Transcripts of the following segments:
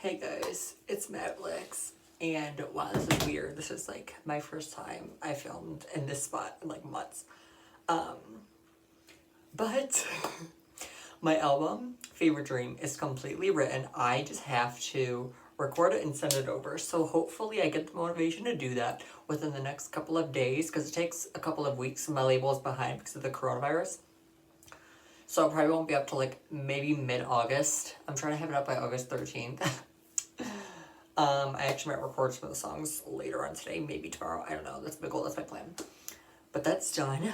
Hey guys, it's Alexx, and wow, this is weird. This is like my first time I filmed in this spot in like months. But my album, Fever Dream, is completely written. I just have to record it and send it over. So hopefully I get the motivation to do that within the next couple of days, because it takes a couple of weeks and my label is behind because of the coronavirus. So I probably won't be up till like maybe mid-August. I'm trying to have it up by August 13th. I actually might record some of the songs later on today, maybe tomorrow. I don't know. That's my goal. That's my plan. But that's done.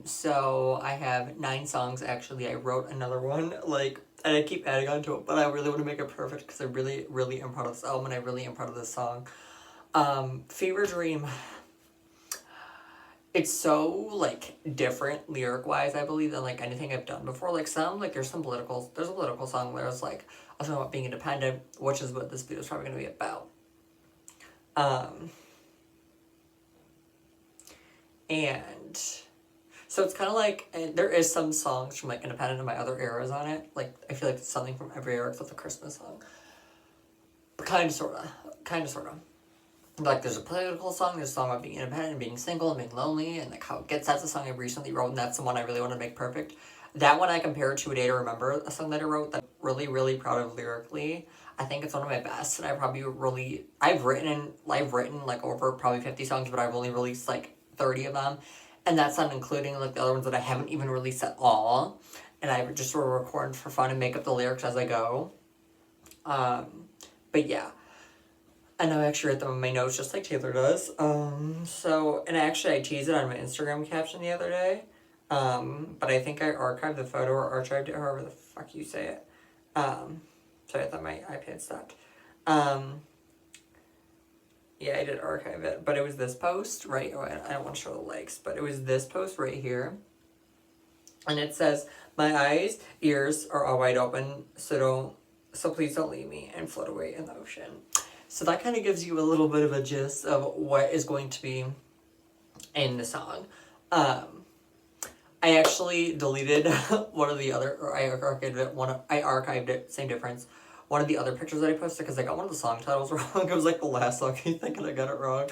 So I have 9 songs actually. I wrote another one, and I keep adding on to it, but I really want to make it perfect because I really, really am proud of this album and I really am proud of this song. Fever Dream. It's so like different lyric wise, I believe, than like anything I've done before. There's a political song where it's like a song about being independent, which is what this video is probably gonna be about. And so it's kind of like, and there is some songs from like Independent and my other eras on it. Like I feel like it's something from every era except the Christmas song. But kind of, sorta. Like there's a political song, there's a song about being independent and being single and being lonely and like how it gets. That's a song I recently wrote and that's the one I really want to make perfect. That one I compare to A Day to Remember, a song that I wrote that I'm really, really proud of lyrically. I think it's one of my best and I've written like over probably 50 songs, but I've only released like 30 of them. And that's not including like the other ones that I haven't even released at all. And I just sort of record for fun and make up the lyrics as I go. But yeah. And I actually write them in my notes just like Taylor does. And actually I teased it on my Instagram caption the other day. But I think I archived the photo or archived it, however the fuck you say it. Sorry, I thought my iPad stopped. Yeah, I did archive it, but it was this post, right? Oh, I don't want to show the likes, but it was this post right here. And it says, my eyes, ears are all wide open, so please don't leave me and float away in the ocean. So that kind of gives you a little bit of a gist of what is going to be in the song. I actually deleted one of the other, or I archived it, same difference. One of the other pictures that I posted because I got one of the song titles wrong. It was like the last song I think and I got it wrong.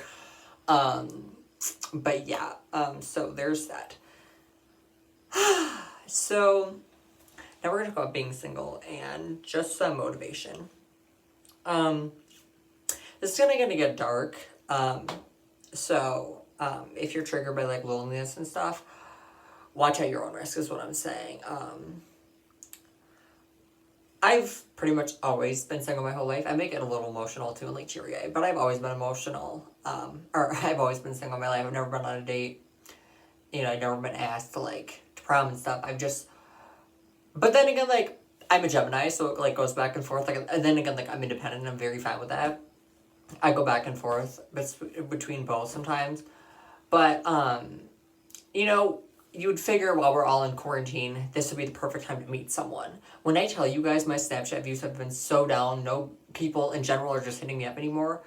But yeah, so there's that. So now we're gonna talk about being single and just some motivation. This is gonna get dark. If you're triggered by like loneliness and stuff, watch at your own risk is what I'm saying. I've pretty much always been single my whole life. I may get a little emotional too and like teary-eyed, but I've always been emotional. Or I've always been single my life. I've never been on a date. I've never been asked to prom and stuff. But then again, I'm a Gemini, so it goes back and forth. And then again, I'm independent and I'm very fine with that. I go back and forth between both sometimes. But, you would figure while we're all in quarantine, this would be the perfect time to meet someone. When I tell you guys my Snapchat views have been so down, no people in general are just hitting me up anymore.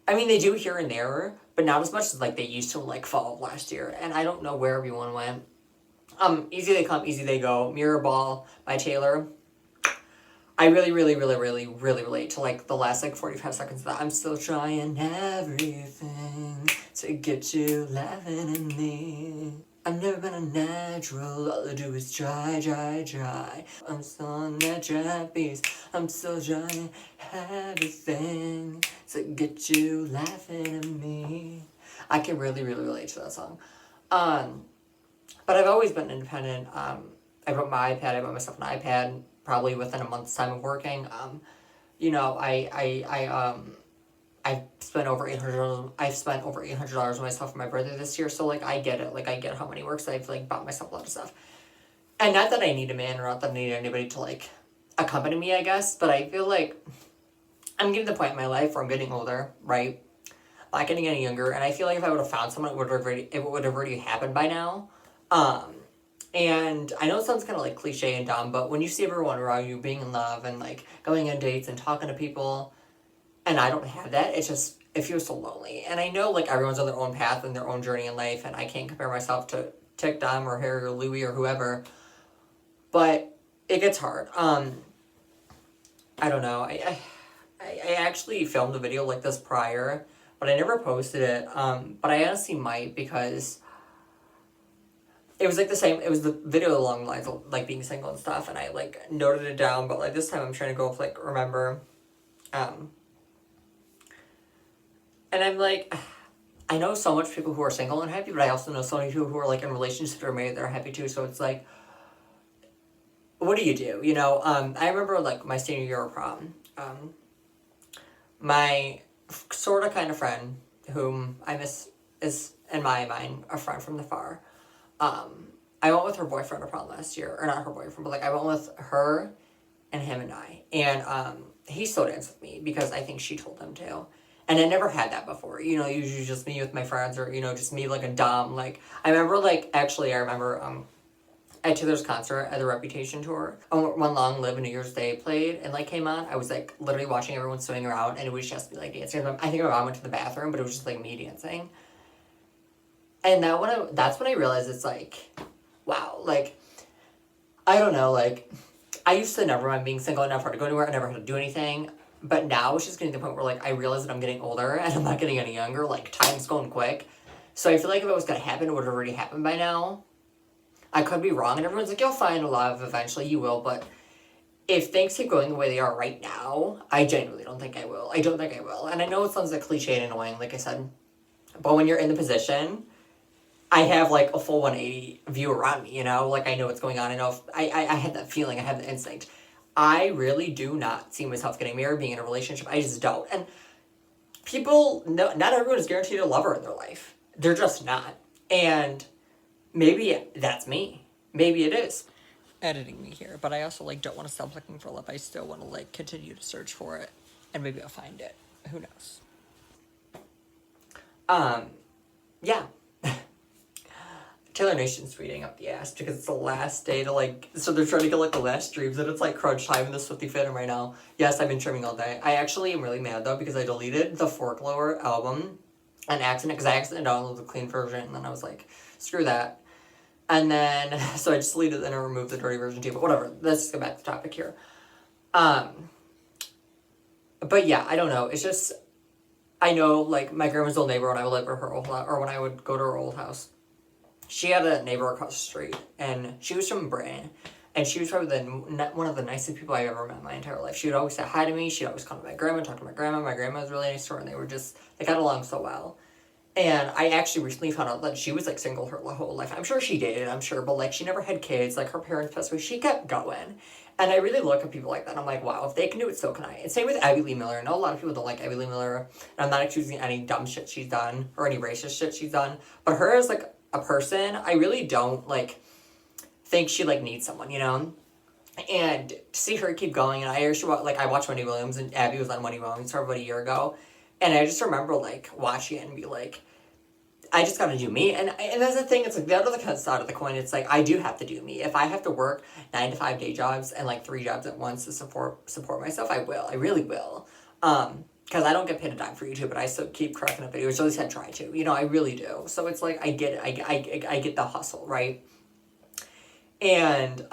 I mean, they do here and there, but not as much as they used to in fall of last year. And I don't know where everyone went. Easy They Come, Easy They Go, Mirror Ball by Taylor. I really, really, really, really, really relate to the last 45 seconds of that. I'm still trying everything to get you laughing at me. I've never been a natural, all I do is try. I'm still on that trapeze, I'm still trying everything to get you laughing at me. I can really, really relate to that song. But I've always been independent. I bought myself an iPad probably within a month's time of working. I've spent over $800. I've spent over $800 on myself for my birthday this year. So I get it. I get how money works. I've bought myself a lot of stuff, and not that I need a man or not that I need anybody to accompany me. I guess, but I feel I'm getting to the point in my life where I'm getting older, right? I'm not getting any younger, and I feel if I would have found someone, it would have already happened by now. And I know it sounds kind of cliche and dumb, but when you see everyone around you being in love and going on dates and talking to people, and I don't have that, it feels so lonely. And I know everyone's on their own path and their own journey in life, and I can't compare myself to Tick Dom or Harry or Louie or whoever, but it gets hard. I don't know. actually filmed a video like this prior, but I never posted it. But I honestly might, because it was like the same, it was the video along the lines of like being single and stuff, and I like noted it down, but like this time I'm trying to go with like remember. And I'm like, I know so much people who are single and happy, but I also know so many people who are like in relationships that are married that are happy too. So it's like, what do you do? You know, I remember like my senior year of prom. My sort of kind of friend, whom I miss, is in my mind a friend from the far. I went with her boyfriend to prom last year, or not her boyfriend, but like I went with her and him and I, and he still danced with me because I think she told him to. And I never had that before, you know, usually just me with my friends, or, you know, just me like a dumb, like, I remember, like, actually, I remember, at Taylor's concert at the Reputation tour, when Long Live and New Year's Day played and, like, came on, I was, like, literally watching everyone swing around, and it was just me, like, dancing. I think my mom went to the bathroom, but it was just, like, me dancing. And that's when I realized it's, like, wow, like, I don't know, like, I used to never mind being single. I never had to go anywhere. I never had to do anything. But now it's just getting to the point where, like, I realize that I'm getting older and I'm not getting any younger. Like, time's going quick. So I feel like if it was going to happen, it would have already happened by now. I could be wrong. And everyone's like, you'll find love eventually. You will. But if things keep going the way they are right now, I genuinely don't think I will. I don't think I will. And I know it sounds like cliche and annoying, like I said. But when you're in the position, I have, like, a full 180 view around me, you know? Like, I know what's going on. I know if I had that feeling. I had the instinct. I really do not see myself getting married, being in a relationship. I just don't. And people, no, not everyone is guaranteed a lover in their life. They're just not. And maybe that's me. Maybe it is. Editing me here. But I also, like, don't want to stop looking for love. I still want to, like, continue to search for it. And maybe I'll find it. Who knows? Yeah. Taylor Nation's tweeting up the ass because it's the last day to, like, so they're trying to get, like, the last streams, and it's, like, crunch time in the Swiftie fandom right now. Yes, I've been trimming all day. I actually am really mad, though, because I deleted the Folklore album on accident, because I accidentally downloaded the clean version, and then I was like, screw that. And then, so I just deleted it and I removed the dirty version, too, but whatever. Let's just get back to the topic here. But yeah, I don't know. It's just, I know, like, my grandma's old neighbor when I would live at her old house, or when I would go to her old house. She had a neighbor across the street, and she was from Britain, and she was probably one of the nicest people I've ever met in my entire life. She would always say hi to me. She'd always come to my grandma, talk to my grandma. My grandma was really nice to her, and they got along so well. And I actually recently found out that she was, like, single her whole life. I'm sure she dated, but, like, she never had kids. Like, her parents passed away. She kept going. And I really look at people like that, and I'm like, wow, if they can do it, so can I. And same with Abby Lee Miller. I know a lot of people don't like Abby Lee Miller, and I'm not accusing any dumb shit she's done, or any racist shit she's done, but her as, like, a person, I really don't, like, think she, like, needs someone, you know? And to see her keep going, and I watched Wendy Williams, and Abby was on Wendy Williams for about a year ago, and I just remember, like, watching it and be like, I just gotta do me. And that's the thing, it's like the other side of the coin, it's like, I do have to do me. If I have to work 9 to 5 day jobs and, like, 3 jobs at once to support myself, I will. I really will. Because I don't get paid a dime for YouTube, but I still keep cracking up videos, or at least I try to. You know, I really do. So it's like, I get it. I get the hustle, right? And,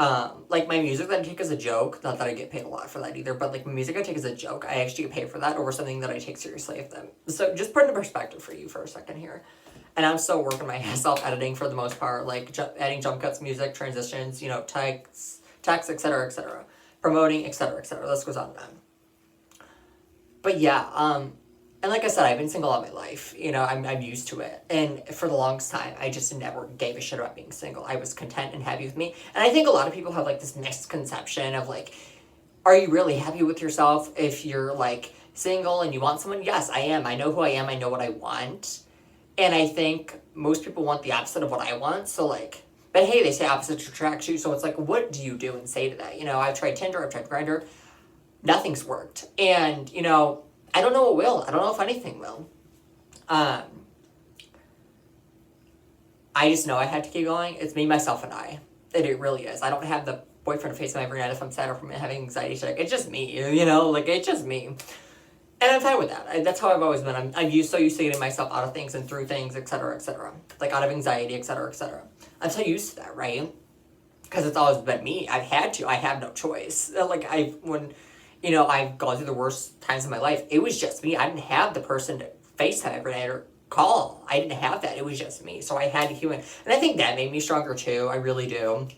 like, my music that I take as a joke, not that I get paid a lot for that either, but, like, music I take as a joke, I actually get paid for that over something that I take seriously. So just put it in perspective for you for a second here. And I'm still working my ass off editing for the most part, like, adding jump cuts, music, transitions, you know, text, etc. Promoting, etc. This goes on and on. But yeah, and like I said, I've been single all my life. You know, I'm used to it. And for the longest time, I just never gave a shit about being single. I was content and happy with me. And I think a lot of people have, like, this misconception of, like, are you really happy with yourself if you're, like, single and you want someone? Yes, I am. I know who I am. I know what I want. And I think most people want the opposite of what I want. So, like, but hey, they say opposites attract you. So it's like, what do you do and say to that? You know, I've tried Tinder, I've tried Grindr. Nothing's worked. And, you know, I don't know what will. I don't know if anything will. I just know I had to keep going. It's me, myself, and I. It really is. I don't have the boyfriend to face me every night if I'm sad or from having anxiety attack. It's just me, you know? Like, it's just me. And I'm fine with that. That's how I've always been. I'm so used to getting myself out of things and through things, etc. Like, out of anxiety, etc. I'm so used to that, right? Because it's always been me. I've had to. I have no choice. Like, You know, I've gone through the worst times of my life. It was just me. I didn't have the person to FaceTime every night or call. I didn't have that. It was just me. So I had to human. And I think that made me stronger too. I really do.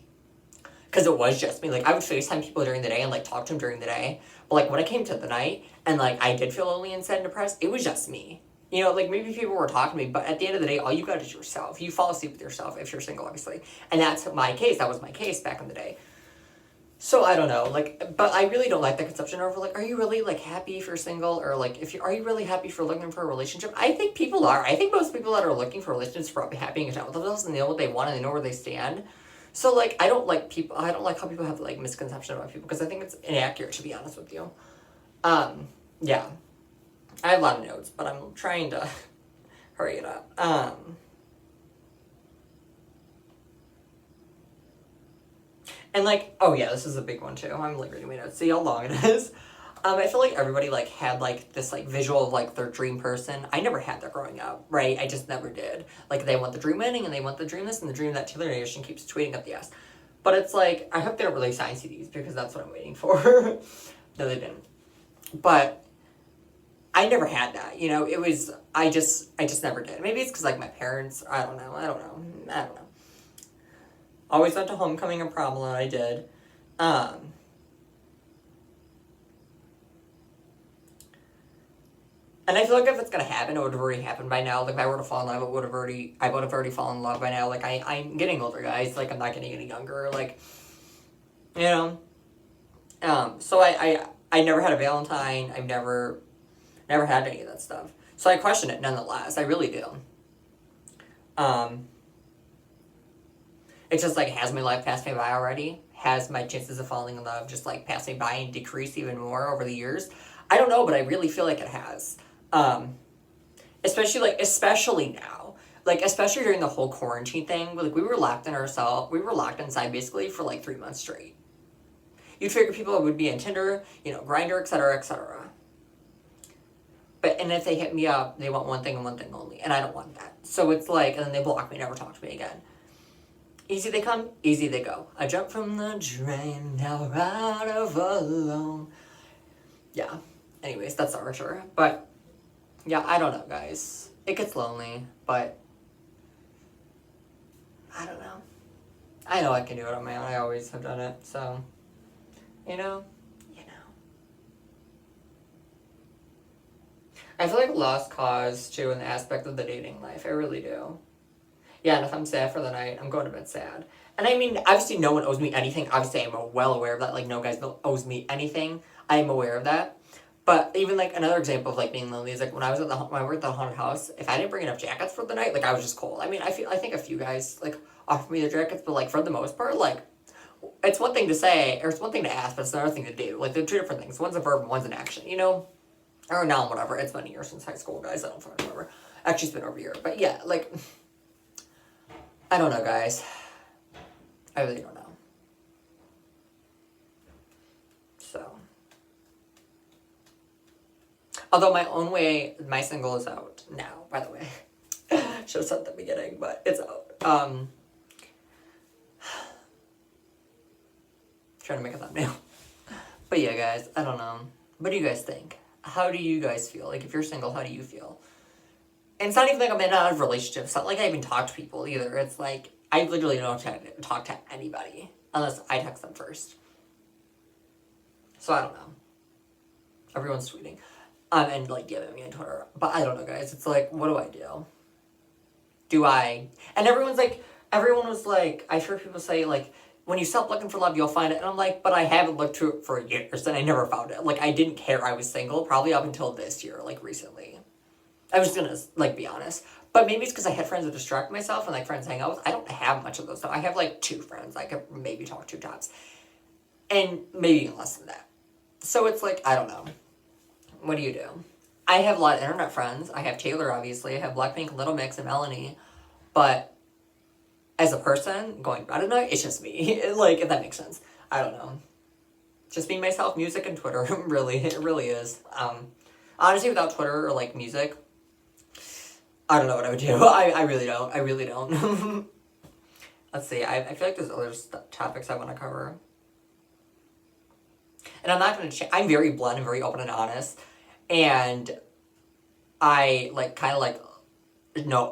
Because it was just me. Like, I would FaceTime people during the day and, like, talk to them during the day. But, like, when it came to the night and, like, I did feel lonely and sad and depressed, it was just me. You know, like, maybe people were talking to me, but at the end of the day, all you got is yourself. You fall asleep with yourself if you're single, obviously. And that's my case. That was my case back in the day. So, I don't know. Like, but I really don't like the conception of, like, are you really, like, happy if you're single? Or, like, are you really happy for looking for a relationship? I think people are. I think most people that are looking for relationships are probably happy and content with themselves and they know what they want and they know where they stand. So, like, I don't like how people have, like, misconception about people, because I think it's inaccurate, to be honest with you. Yeah. I have a lot of notes, but I'm trying to hurry it up. And, like, oh, yeah, this is a big one, too. I'm, like, reading my notes. See how long it is? I feel like everybody, like, had, like, this, like, visual of, like, their dream person. I never had that growing up, right? I just never did. Like, they want the dream wedding, and they want the dream this, and the dream that Taylor Nation keeps tweeting up the ass. But it's like, I hope they don't release sign CDs, because that's what I'm waiting for. No, they didn't. But I never had that, you know? It was, I just never did. Maybe it's because, like, my parents, I don't know. Always went to homecoming and prom a lot, I did. And I feel like if it's gonna happen, it would have already happened by now. Like, if I were to fall in love, I would have already fallen in love by now. Like, I'm getting older, guys. Like, I'm not getting any younger. Like, you know. So I never had a Valentine. I've never had any of that stuff. So I question it nonetheless. I really do. It's just like, has my life passed me by already? Has my chances of falling in love just, like, passed me by and decreased even more over the years? I don't know, but I really feel like it has. Especially now. Like, especially during the whole quarantine thing. Like, we were locked inside basically for, like, 3 months straight. You'd figure people would be on Tinder, you know, Grindr, etc., etc. And if they hit me up, they want one thing and one thing only. And I don't want that. So it's like, and then they block me, never talk to me again. Easy they come, easy they go. I jump from the drain, now out of alone. Yeah. Anyways, that's Archer. But, yeah, I don't know, guys. It gets lonely, but I don't know. I know I can do it on my own. I always have done it, so, you know. I feel like lost cause, too, in the aspect of the dating life. I really do. Yeah, and if I'm sad for the night, I'm going to bed sad. And I mean, obviously no one owes me anything. Obviously, I'm well aware of that. Like, no guys owes me anything. I am aware of that. But even, like, another example of, like, being lonely is, like, when I worked at the haunted house, if I didn't bring enough jackets for the night, like, I was just cold. I mean, I think a few guys, like, offered me their jackets, but, like, for the most part, like, it's one thing to say, or it's one thing to ask, but it's another thing to do. Like, they're two different things. One's a verb and one's an action, you know? Or now, whatever. It's been a year since high school, guys. I don't fucking remember. Actually, it's been over a year. But, yeah, like, I don't know, guys. I really don't know. So. Although my single is out now, by the way. Should have said at the beginning, but it's out. Trying to make a thumbnail. But yeah, guys, I don't know. What do you guys think? How do you guys feel? Like, if you're single, how do you feel? And it's not even like I'm in a relationship. It's not like I even talk to people either. It's like, I literally don't talk to anybody unless I text them first. So I don't know. Everyone's tweeting. And, like, DMing me on Twitter. But I don't know, guys. It's like, what do I do? And everyone was like, I've heard people say, like, when you stop looking for love, you'll find it. And I'm like, but I haven't looked to it for years, and I never found it. Like, I didn't care I was single, probably up until this year, like, recently. I was gonna, like, be honest. But maybe it's because I had friends to distract myself and, like, friends to hang out with. I don't have much of those now. I have, like, 2 friends I could maybe talk to tops. And maybe even less than that. So it's like, I don't know. What do you do? I have a lot of internet friends. I have Taylor, obviously. I have Blackpink, Little Mix, and Melanie. But as a person, going to bed at night, it's just me. Like, if that makes sense. I don't know. Just me, myself, music, and Twitter. Really, it really is. Honestly, without Twitter or, like, music, I don't know what I would do. I really don't. I really don't. Let's see. I feel like there's other topics I want to cover. And I'm not going to I'm very blunt and very open and honest. And I, like, kind of, like,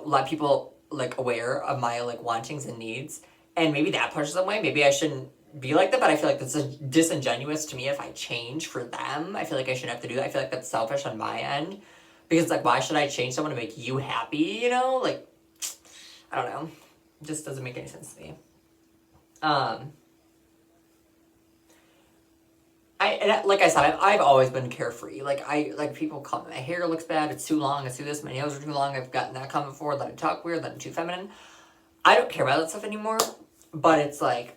let people, like, aware of my, like, wantings and needs. And maybe that pushes them away. Maybe I shouldn't be like that, but I feel like that's disingenuous to me if I change for them. I feel like I shouldn't have to do that. I feel like that's selfish on my end. Because, like, why should I change someone to make you happy, you know? Like, I don't know. It just doesn't make any sense to me. Like I said, I've always been carefree. Like people call me, my hair looks bad, it's too long, it's too this, my nails are too long, I've gotten that comment before, that I talk weird, that I'm too feminine. I don't care about that stuff anymore, but it's like,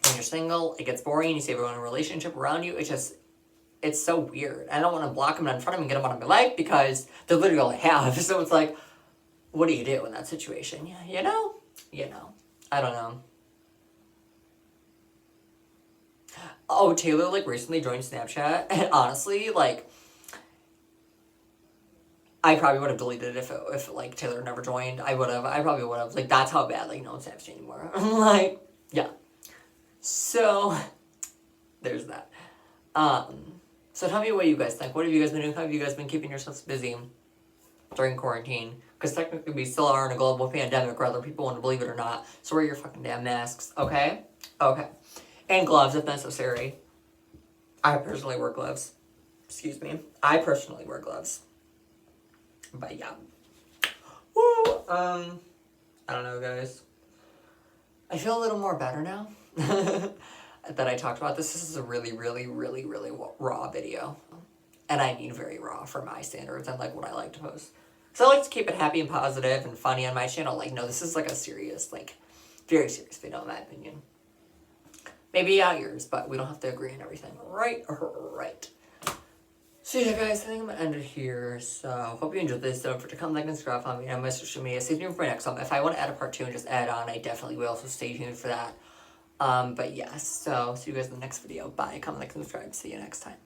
when you're single, it gets boring, you see everyone in a relationship around you, it's so weird. I don't want to block them in front of them and get them out of my life because they're literally all I have. So it's like, what do you do in that situation? You know? I don't know. Oh, Taylor, like, recently joined Snapchat, and honestly, like, I probably would have deleted it if like, Taylor never joined. I probably would have. Like, that's how bad, like, no one's Snapchat anymore. Like, yeah. So, there's that. So tell me what you guys think. What have you guys been doing? How have you guys been keeping yourselves busy during quarantine? Because technically we still are in a global pandemic, whether people want to believe it or not. So wear your fucking damn masks, okay? Okay. And gloves if necessary. I personally wear gloves. Excuse me. I personally wear gloves. But yeah. Woo! I don't know, guys. I feel a little more better now that I talked about this. This is a really, really, really, really raw video. And I mean very raw for my standards and, like, what I like to post. So I like to keep it happy and positive and funny on my channel. Like, no, this is, like, a serious, like, very serious video in my opinion. Maybe out yours, but we don't have to agree on everything. Right? Right. So yeah, guys, I think I'm going to end it here. So, hope you enjoyed this. Don't forget to comment, like, and subscribe, follow me on my social media. Stay tuned for my next one. If I want to add a part 2 and just add on, I definitely will. So stay tuned for that. But yes, so see you guys in the next video. Bye. Comment, like, and subscribe. See you next time.